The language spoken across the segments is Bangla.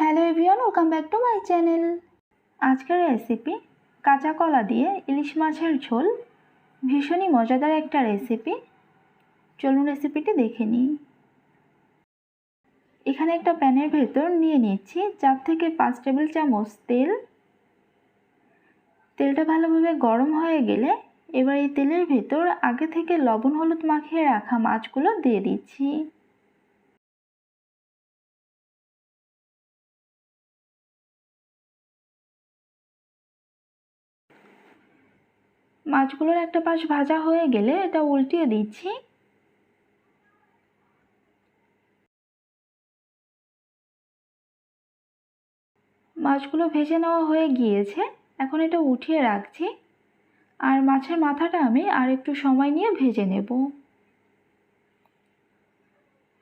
Hello everyone, welcome back to my channel. আজকের রেসিপি কাঁচা কলা দিয়ে ইলিশ মাছের ঝোল। ভীষণই মজাদার একটা রেসিপি। চলুন রেসিপিটি দেখে নিই। এখানে একটা প্যানের ভেতর নিয়ে নিচ্ছি 4 থেকে 5 টেবিল চামচ তেল। তেলটা ভালোভাবে গরম হয়ে গেলে এবার এই তেলের ভেতর আগে থেকে লবণ হলুদ মাখিয়ে রাখা মাছগুলো দিয়ে দিচ্ছি। মাছগুলোর একটা পাশ ভাজা হয়ে গেলে এটা উল্টিয়ে দিচ্ছি। মাছগুলো ভেজে নেওয়া হয়ে গিয়েছে, এখন এটা উঠিয়ে রাখছি। আর মাছের মাথাটা আমি আর একটু সময় নিয়ে ভেজে নেব।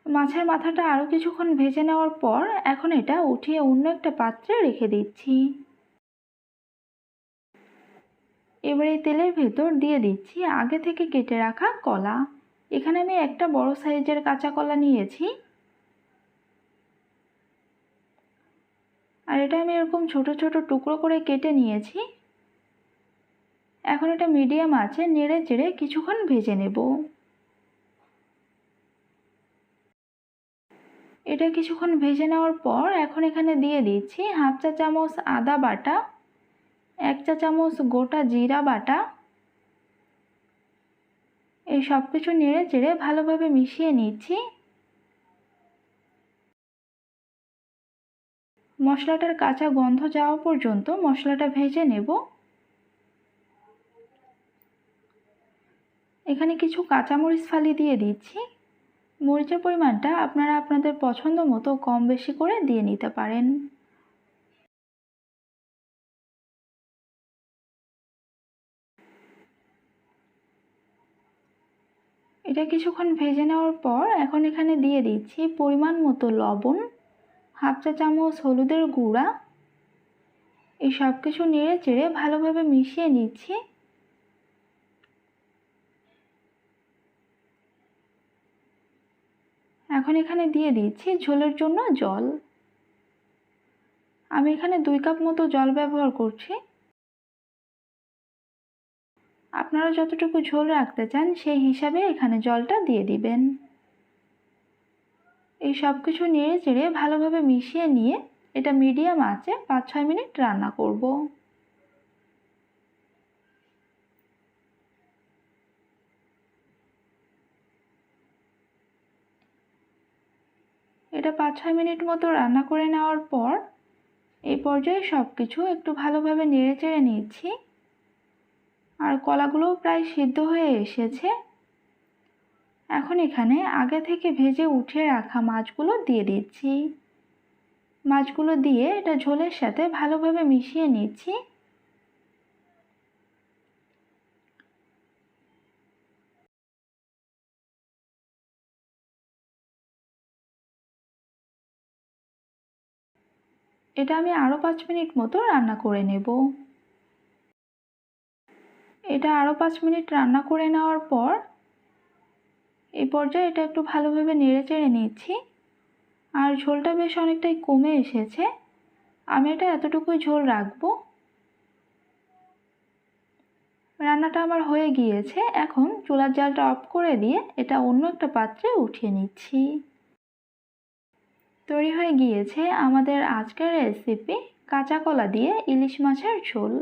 মাছের মাথাটা আরও কিছুক্ষণ ভেজে নেওয়ার পর এখন এটা উঠিয়ে অন্য একটা পাত্রে রেখে দিচ্ছি। এবার এই তেলের ভেতর দিয়ে দিচ্ছি আগে থেকে কেটে রাখা কলা। এখানে আমি একটা বড় সাইজের কাঁচা কলা নিয়েছি, আর এটা আমি এরকম ছোট ছোট টুকরো করে কেটে নিয়েছি। এখন এটা মিডিয়াম আঁচে নেড়ে চেড়ে কিছুক্ষণ ভেজে নেব। এটা কিছুক্ষণ ভেজে নেওয়ার পর এখন এখানে দিয়ে দিচ্ছি হাফ চা চামচ আদা বাটা, 1 চা চামচ গোটা জিরা বাটা। এই সব কিছু নেড়ে চেড়ে ভালোভাবে মিশিয়ে নিচ্ছি। মশলাটার কাঁচা গন্ধ যাওয়া পর্যন্ত মশলাটা ভেজে নেব। এখানে কিছু কাঁচামরিচ ফালি দিয়ে দিচ্ছি। মরিচের পরিমাণটা আপনারা আপনাদের পছন্দ মতো কম বেশি করে দিয়ে নিতে পারেন। এটা কিছুক্ষণ ভেজে নেওয়ার পর এখন এখানে দিয়ে দিচ্ছি পরিমাণ মতো লবণ, হাফ চা চামচ হলুদের গুঁড়া। এই সব কিছু নেড়ে চেড়ে ভালোভাবে মিশিয়ে নিচ্ছি। এখন এখানে দিয়ে দিচ্ছি ঝোলের জন্য জল। আমি এখানে 2 কাপ মতো জল ব্যবহার করছি। আপনারা যতটুকু ঝোল রাখতে চান সেই হিসাবে এখানে জলটা দিয়ে দিবেন। এই সব কিছু নেড়ে চেড়ে ভালোভাবে মিশিয়ে নিয়ে এটা মিডিয়াম আঁচে 5-6 মিনিট রান্না করব। এটা 5-6 মিনিট মতো রান্না করে নেওয়ার পর এই পর্যায়ে সব কিছু একটু ভালোভাবে নেড়ে চেড়ে নিচ্ছি। আর কলাগুলোও প্রায় সিদ্ধ হয়ে এসেছে। এখন এখানে আগে থেকে ভেজে উঠিয়ে রাখা মাছগুলো দিয়ে দিচ্ছি। মাছগুলো দিয়ে এটা ঝোলের সাথে ভালোভাবে মিশিয়ে নিচ্ছি। এটা আমি আরও 5 মিনিট মতো রান্না করে নেব। এটা আরও 5 মিনিট রান্না করে নেওয়ার পর এই পর্যায়ে এটা একটু ভালোভাবে নেড়ে চেড়ে নিচ্ছি। আর ঝোলটা বেশ অনেকটাই কমে এসেছে। আমি এটা এতটুকুই ঝোল রাখবো। রান্নাটা আমার হয়ে গিয়েছে। এখন চুলার জালটা অফ করে দিয়ে এটা অন্য একটা পাত্রে উঠিয়ে নিচ্ছি। তৈরি হয়ে গিয়েছে আমাদের আজকের রেসিপি কাঁচা কলা দিয়ে ইলিশ মাছের ঝোল।